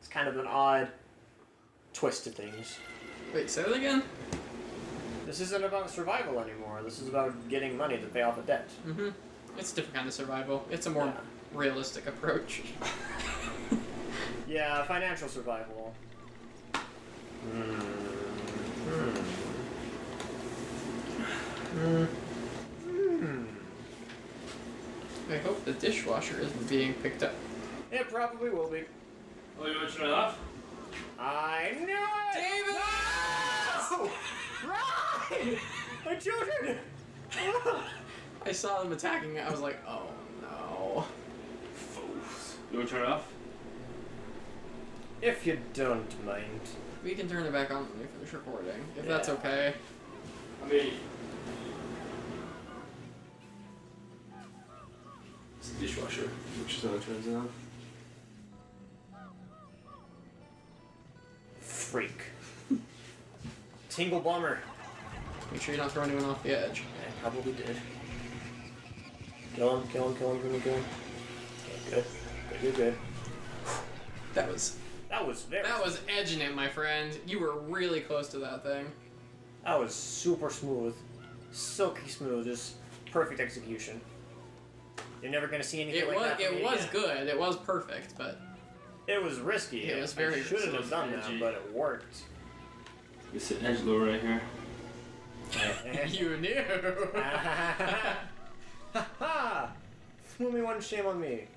It's kind of an odd twist to things. Wait, say that again? This isn't about survival anymore. This is about getting money to pay off a debt. Mm-hmm. It's a different kind of survival. It's a more realistic approach. Yeah, financial survival. I hope the dishwasher isn't being picked up. It probably will be. Oh, you want to turn it off? I knew it! David! No! Run! My children! I saw them attacking it. I was like, oh no. Fools. You want to turn it off? If you don't mind. We can turn it back on when we finish recording, if that's okay. I mean... It's the dishwasher, which is how it turns it on. Freak. Tingle bomber. Make sure you don't throw anyone off the edge. I probably did. Kill him, kill him, kill him, kill him, kill him. Okay, good. Good, good, good. That was edging it, my friend. You were really close to that thing. That was super smooth. Silky smooth, just perfect execution. You're never gonna see anything like that. It was good. It was perfect, but it was risky. It was very I shouldn't have done that, but it worked. It's an edge lower right here. You knew. Ha ha! Fool me one, shame on me.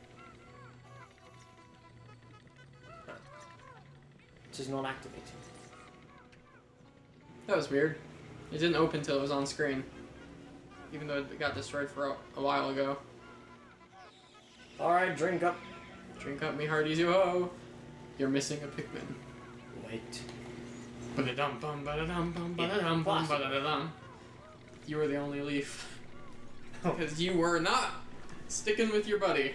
Huh. It is not activating. That was weird. It didn't open till it was on screen, even though it got destroyed for a while ago. All right, drink up. Drink up, me hearties, yo ho. You're missing a Pikmin. Wait. Ba-da-dum bum ba-da-dum bum ba-da-dum bum ba-da-dum. You were the only leaf. Because you were not sticking with your buddy.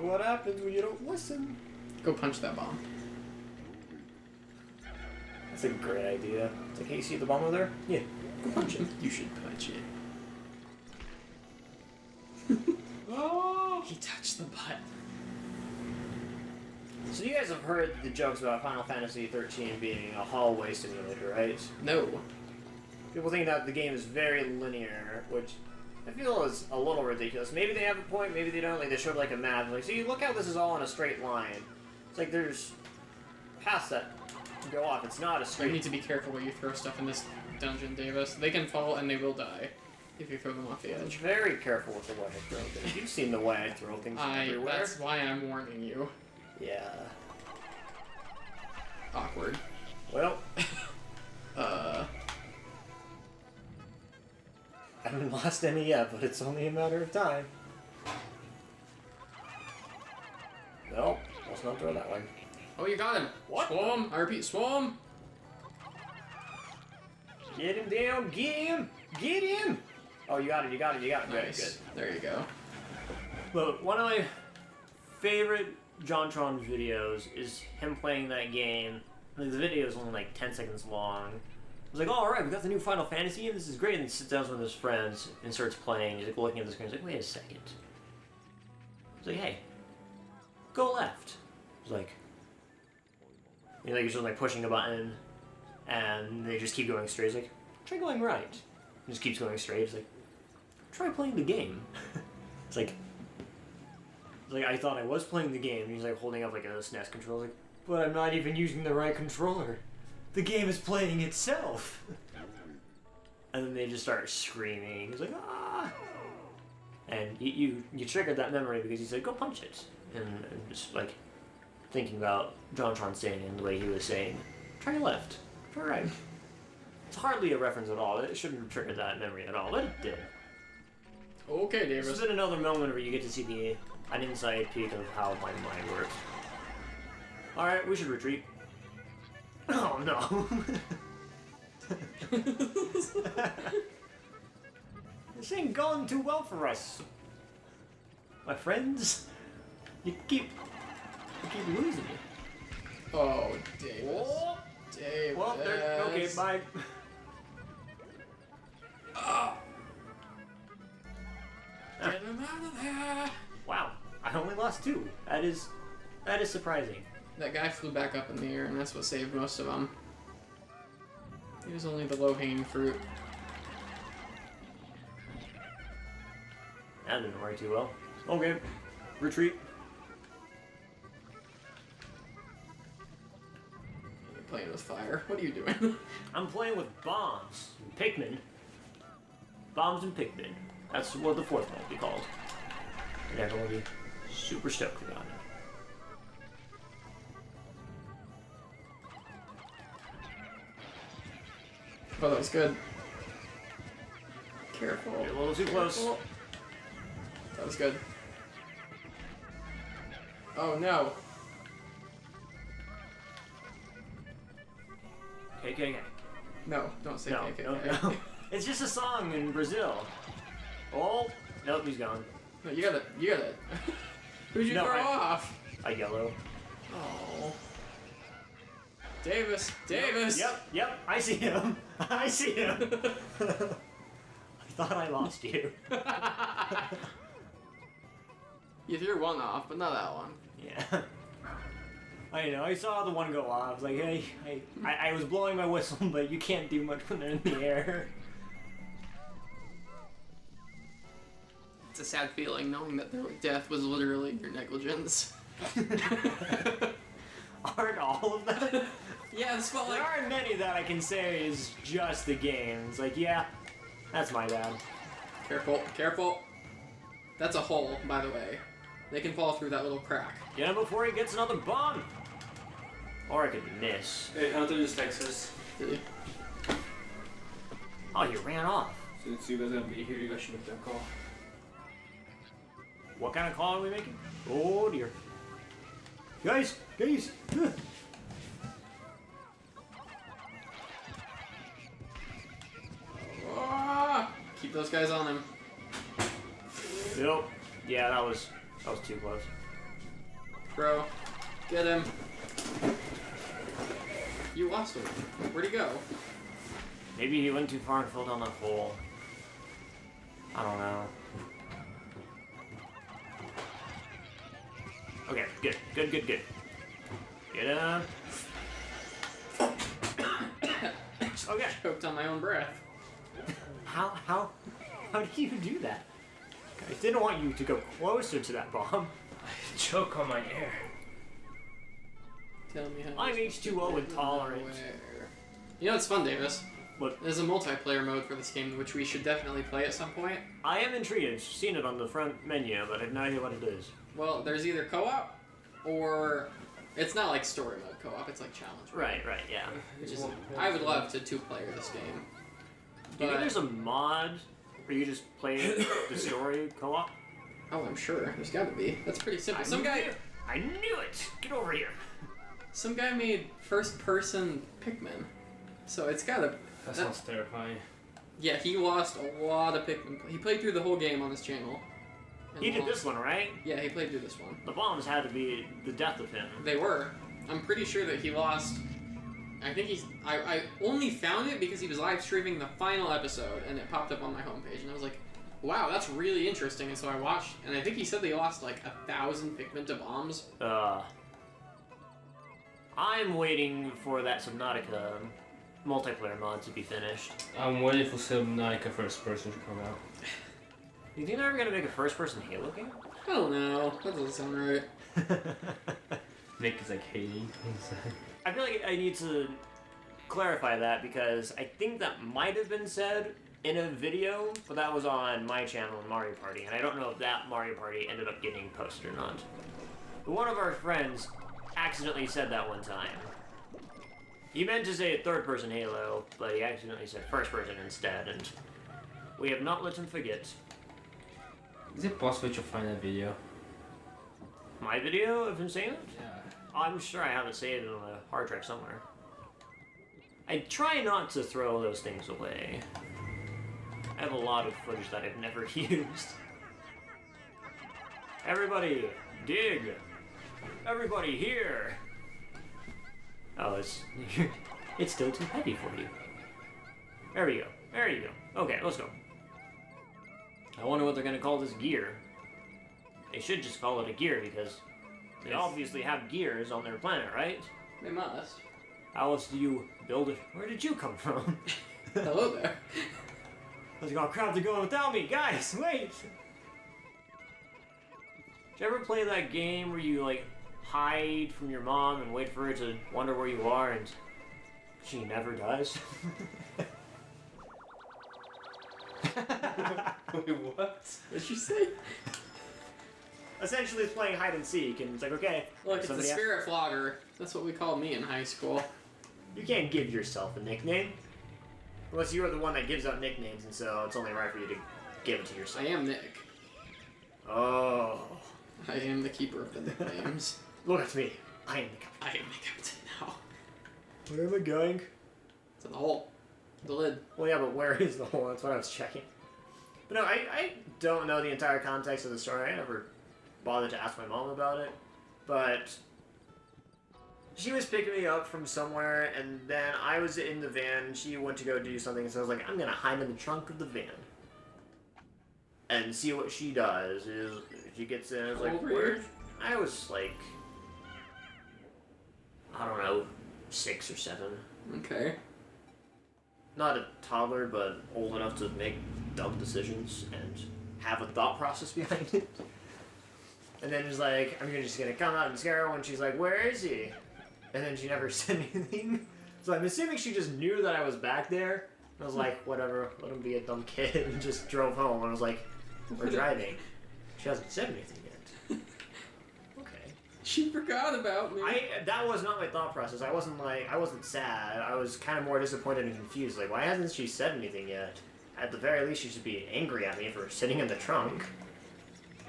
What happens when you don't listen? Go punch that bomb. That's a great idea. It's like, hey, you see the bomb over there? Yeah, go punch it. You should punch it. Oh! He touched the butt. So you guys have heard the jokes about Final Fantasy 13 being a hallway simulator, right? No. People think that the game is very linear, which I feel is a little ridiculous. Maybe they have a point, maybe they don't. Like, they showed like a map, like, see, look how this is all in a straight line. It's like there's past that to go off. It's not a straight. You need to be careful where you throw stuff in this dungeon, Davis. They can fall and they will die if you throw them off the edge. Very careful with the way I throw things. You've seen the way I throw things everywhere. That's why I'm warning you. Yeah. Awkward. Well. I haven't lost any yet, but it's only a matter of time. Nope, let's not throw that one. Oh, you got him! What? Swarm! I repeat, swarm! Get him down, get him! Get him! Oh, you got it, you got it, you got it. Nice. Good, good. There you go. But one of my favorite JonTron videos is him playing that game. Like, the video is only like 10 seconds long. He's like, oh, alright, we got the new Final Fantasy, and this is great. And he sits down with his friends and starts playing. He's like looking at the screen. He's like, wait a second. He's like, hey, go left. He's like, he's just like pushing a button, and they just keep going straight. He's like, try going right. He just keeps going straight. He's like, try playing the game. It's like, I thought I was playing the game. And he's like holding up like a SNES controller. Like, but I'm not even using the right controller. The game is playing itself. And then they just start screaming. He's like, ah! And you triggered that memory because he said, go punch it. And just like thinking about JonTron saying it and the way he was saying, try left, try right. It's hardly a reference at all. It shouldn't have triggered that memory at all, but it did. Okay, Davis. This is another moment where you get to see an inside peek of how my mind works. Alright, we should retreat. Oh no! This ain't going too well for us. My friends, you keep losing it. Oh, Davis. Oh. Davis. Well, okay, bye. Get him out of there! Wow, I only lost 2. That is surprising. That guy flew back up in the air, and that's what saved most of them. He was only the low-hanging fruit. That didn't work too well. Okay, retreat. You're playing with fire. What are you doing? I'm playing with bombs. Pikmin. Bombs and Pikmin. That's what the fourth one will be called. And everyone will be super stoked about it. Oh, that was good. Careful. You're a little too close. Careful. That was good. Oh no. KKK. No, don't say No, KKK. no, no. It's just a song in Brazil. Oh, nope, he's gone. No, you gotta. Who'd you No, throw off? A yellow. Oh. Davis! Davis! Yep, I see him. I see him. I thought I lost you. You threw one off, but not that one. Yeah. I know, I saw the one go off. I was like, hey, I was blowing my whistle, but you can't do much when they're in the air. It's a sad feeling knowing that their death was literally your negligence. Aren't all of them? Yeah, it's felt There like. aren't many that I can say is just the game. It's like, yeah, that's my bad. Careful, careful. That's a hole, by the way. They can fall through that little crack. Get him before he gets another bomb. Or I could miss. Hey, Hunter just texted us. Did he? Oh, he ran off. Since you guys are gonna be here, you guys should make that call. What kind of call are we making? Oh dear. Guys! Ugh. Ah! Keep those guys on him. Yep. Yeah, that was too close. Bro, get him. You lost him. Where'd he go? Maybe he went too far and fell down that hole. I don't know. Okay, good. Get him. Okay. Choked on my own breath. How do you do that? I didn't want you to go closer to that bomb. Choke on my air. Tell me how. I'm H2O intolerant. You know what's fun, Davis? What? There's a multiplayer mode for this game, which we should definitely play at some point. I am intrigued. I've seen it on the front menu, but I have no idea what it is. Well, there's either co-op, or it's not like story mode co-op. It's like challenge mode. Right, yeah. Which is, I would love to two-player this game. Do you think there's a mod where you just play the story co-op? Oh, I'm sure. There's got to be. That's pretty simple. I knew it! Get over here! Some guy made first-person Pikmin, so it's gotta. That sounds terrifying. Yeah, he lost a lot of Pikmin. He played through the whole game on his channel. and He did lost. this one, right? Yeah, he played through this one. The bombs had to be the death of him. They were. I'm pretty sure that he lost. I think he's. I only found it because he was live streaming the final episode, and it popped up on my homepage, and I was like, "Wow, that's really interesting." And so I watched, and I think he said they lost like 1,000 Pikmin to bombs. I'm waiting for that Subnautica multiplayer mod to be finished. I'm waiting for Subnautica first person to come out. Do you think they're ever gonna make a first-person Halo game? I don't know. That doesn't sound right. Nick is like hating. I feel like I need to clarify that because I think that might have been said in a video, but that was on my channel in Mario Party, and I don't know if that Mario Party ended up getting posted or not. But one of our friends accidentally said that one time. He meant to say third-person Halo, but he accidentally said first-person instead, and we have not let him forget. Is it possible to find that video? My video of him saying it? Yeah. I'm sure I have it saved on a hard drive somewhere. I try not to throw those things away. I have a lot of footage that I've never used. Everybody, dig! Everybody here! Oh, it's still too heavy for you. There we go. There you go. Okay, let's go. I wonder what they're gonna call this gear. They should just call it a gear because They Yes. obviously have gears on their planet, right? They must. How else do you build it? Where did you come from? Hello there. I was like, oh crap, they're going without me. Guys, wait! Did you ever play that game where you, like, hide from your mom and wait for her to wonder where you are and she never does? Wait, what? What'd you say? Essentially, it's playing hide and seek, and it's like, okay, Look, it's the somebody spirit flogger. That's what we called me in high school. you can't give yourself a nickname. Unless you're the one that gives out nicknames, and so it's only right for you to give it to yourself. I am Nick. Oh. I am the keeper of the nicknames. Look at me. I am the captain. I am the captain now. Where am I going? To the hole. The lid. Well, yeah, but where is the hole? That's what I was checking. But no, I don't know the entire context of the story. I never bothered to ask my mom about it. But she was picking me up from somewhere, and then I was in the van. She went to go do something, so I was like, I'm going to hide in the trunk of the van. And see what she does. Is she gets in, I was like, Over where? here? I was like, I don't know, 6 or 7. Okay. Not a toddler, but old enough to make dumb decisions and have a thought process behind it. And then she's like, I'm just gonna come out and scare her when she's like, where is he? And then she never said anything. So I'm assuming she just knew that I was back there. I was like, whatever, let him be a dumb kid, and just drove home. And I was like, we're driving. She hasn't said anything yet. Okay. She forgot about me. That was not my thought process. I wasn't sad. I was kind of more disappointed and confused. Like, why hasn't she said anything yet? At the very least, she should be angry at me for sitting in the trunk.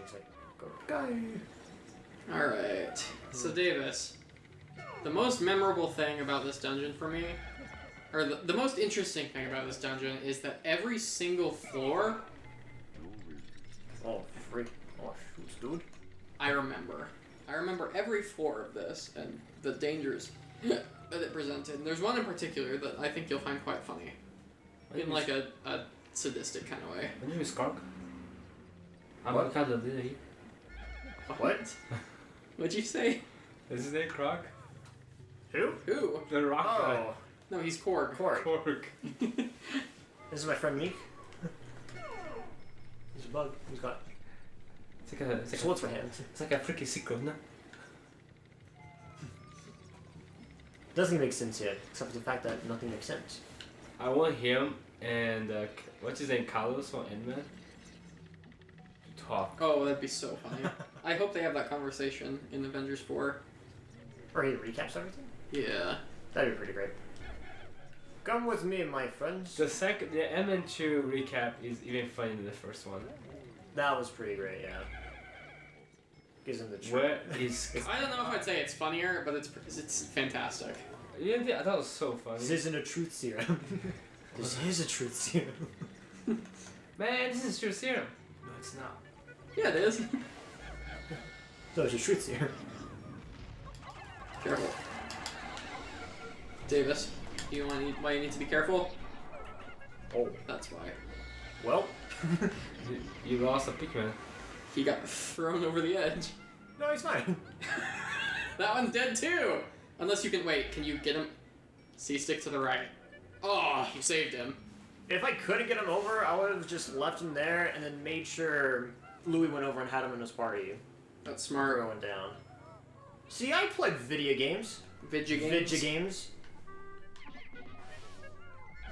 She's like, go guy. Alright. So, Davis, the most memorable thing about this dungeon for me, or the most interesting thing about this dungeon, is that every single floor, Oh, freak. Oh, shoot, dude. I remember. I remember every floor of this and the dangers that it presented. And there's one in particular that I think you'll find quite funny. In like a sadistic kind of way. My name is Kark. I'm What? a kind of lily. What? What'd you say? Is his name Kark? Who? Who? The rock guy. Oh, No, he's Korg. Corey. Kork. This is my friend Meek. He's a bug. He's got swords for hands. It's like a freaking secret, no? Doesn't make sense yet, except for the fact that nothing makes sense. I want him and what's his name, Carlos from Endman, to talk. Oh, that'd be so funny. I hope they have that conversation in Avengers 4. Or he recaps everything? Yeah. That'd be pretty great. Come with me, my friends. The Endman 2 recap is even funnier than the first one. That was pretty great, yeah. Gives him the truth. Where is? I don't know if I'd say it's funnier, but it's fantastic. Yeah, I thought it was so funny. This isn't a truth serum. This is a truth serum. Man, this is true serum. No, it's not. Yeah, it is. No, it's a truth serum. Careful. Davis, why you need to be careful? Oh. That's why. Well. You lost a Pikmin. He got thrown over the edge. No, he's fine. That one's dead too! Unless you can, wait, can you get him? See, stick to the right. Oh, you saved him. If I couldn't get him over, I would have just left him there and then made sure Louis went over and had him in his party. That's smart. Throwing down. See, I played video games. Vidya games. Vidya games.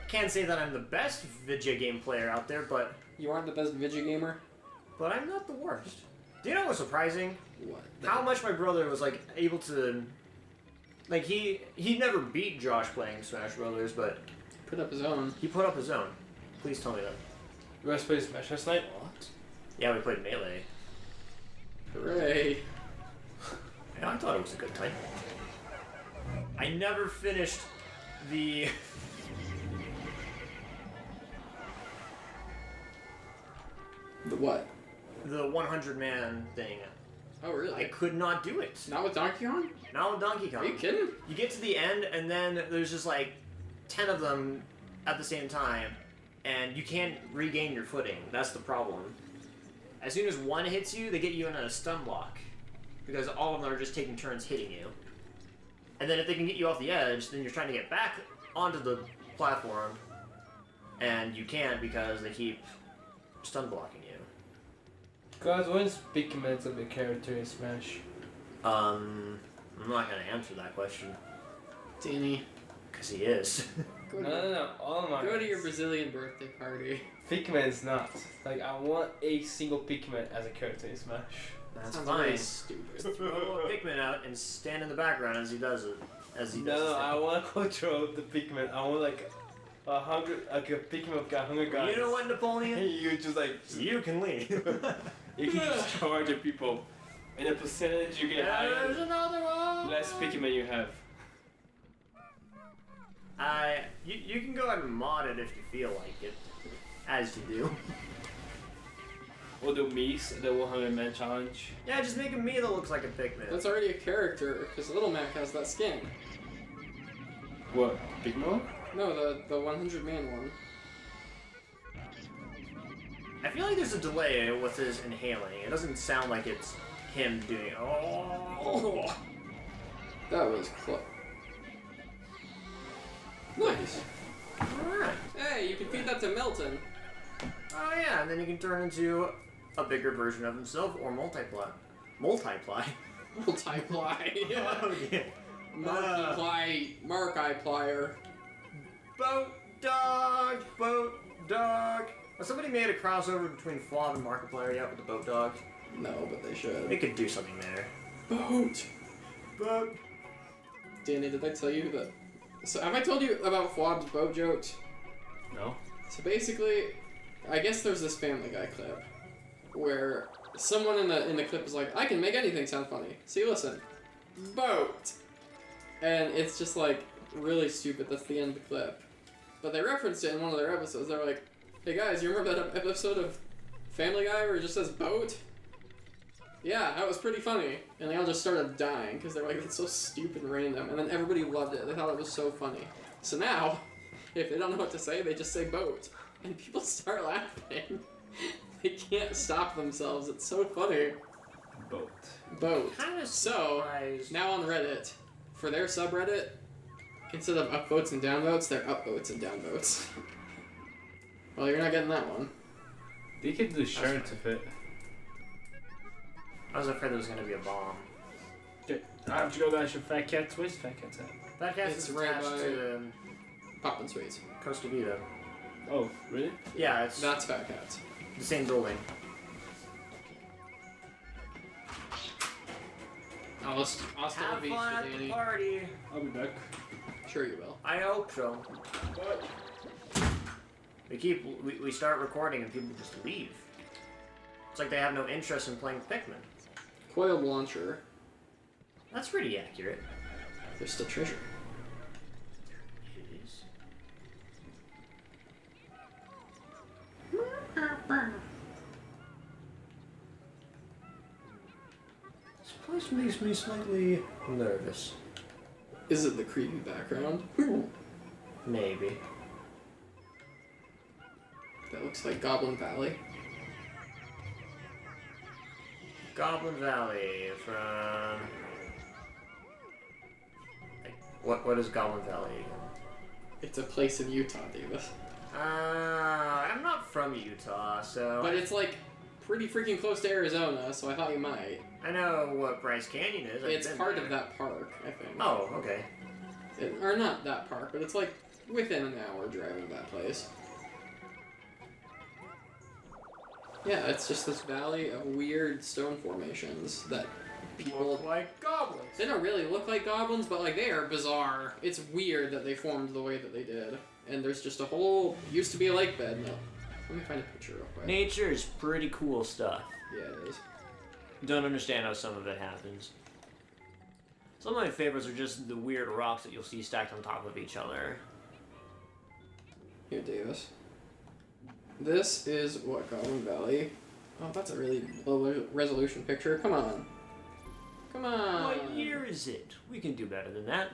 Can't say that I'm the best Vidya game player out there, but You aren't the best Vidya gamer? I'm not the worst. Do you know what's surprising? What? How much my brother was like able to, like he never beat Josh playing Smash Brothers, but Put up his own. he put up his own. Please tell me that. You guys played Smash last night? What? Yeah, we played Melee. Hooray. Yeah, I thought it was a good time. I never finished the The what? the 100-man thing. Oh, really? I could not do it. Not with Donkey Kong? Not with Donkey Kong. Are you kidding? You get to the end, and then there's just like 10 of them at the same time, and you can't regain your footing. That's the problem. As soon as one hits you, they get you in a stun block. because all of them are just taking turns hitting you. And then if they can get you off the edge, then you're trying to get back onto the platform, and you can't because they keep stun blocking you. Guys, when's Pikmin's a big character in Smash? I'm not gonna answer that question. Danny. Because he is. No. All my Go to your Brazilian birthday party. Pikmin's not. Like, I want a single Pikmin as a character in Smash. That's Sounds fine. really stupid. Throw a Pikmin out and stand in the background as he does it. No, I want to control the Pikmin. I want like a Pikmin of hunger guys. You know what, Napoleon? You just like You can leave. you can just charge the people. And the percentage you get There's higher, another one. less Pikmin you have. You can go ahead and mod it if you feel like it, as you do. Or the Mies, the 100-man challenge. Yeah, just make a me that looks like a Pikmin. That's already a character, because Little Mac has that skin. What? Pikmin? No, the 100-man one. I feel like there's a delay with his inhaling. It doesn't sound like it's him doing. Oh. That was close. Nice. Alright. Hey, you can feed that to Milton. Oh yeah, and then you can turn into a bigger version of himself or multiply. Multiply. Multiply. Yeah. Oh yeah. Markiplier. Boat dog. Well, somebody made a crossover between Flob and Markiplier yet with the boat dog. No, but they should. They could do something there. Boat. Danny, did I tell you that? So have I told you about Flob's boat jokes? No. So basically, I guess there's this Family Guy clip where someone in the clip is like, I can make anything sound funny. See, listen, boat, and it's just like really stupid. That's the end of the clip, but they referenced it in one of their episodes. They're like, hey guys, you remember that episode of Family Guy where it just says boat? Yeah, that was pretty funny. And they all just started dying because they were like, it's so stupid and random. And then everybody loved it. They thought it was so funny. So now, if they don't know what to say, they just say boat. And people start laughing. They can't stop themselves. It's so funny. Boat. Boat. Kind of So, surprised. now on Reddit, for their subreddit, instead of upvotes and downvotes, they're upvotes and downvotes. Well, you're not getting that one. They could do shirts with it. I was afraid there was gonna be a bomb. Okay, I have to go down to Fat Cat. Where's Fat Cat at? That gas It's is right attached by- to Poppin' Sweets. Costa Vida. Oh, really? Yeah, it's That's Fat Cats. the same building. I'll still Have be fun at the Danny. party. I'll be back. Sure you will. I hope so. We start recording and people just leave. It's like they have no interest in playing Pikmin. Coiled launcher. That's pretty accurate. There's still treasure. It is. This place makes me slightly nervous. Is it the creepy background? Maybe. That looks like Goblin Valley. Goblin Valley from... What is Goblin Valley again? It's a place in Utah, Davis. I'm not from Utah, so... But it's like pretty freaking close to Arizona, so I thought you might. I know what Bryce Canyon is. I've It's been part there. of that park, I think. Oh, okay. Or not that park, but it's like within an hour driving that place. Yeah, it's just this valley of weird stone formations that people... Look like goblins. They don't really look like goblins, but like they are bizarre. It's weird that they formed the way that they did. And there's just a whole... Used to be a lake bed. No. Let me find a picture real quick. Nature is pretty cool stuff. Yeah, it is. Don't understand how some of it happens. Some of my favorites are just the weird rocks that you'll see stacked on top of each other. Here, Davis. This is what Goblin Valley... Oh, that's a really low resolution picture. Come on. Come on. What year is it? We can do better than that.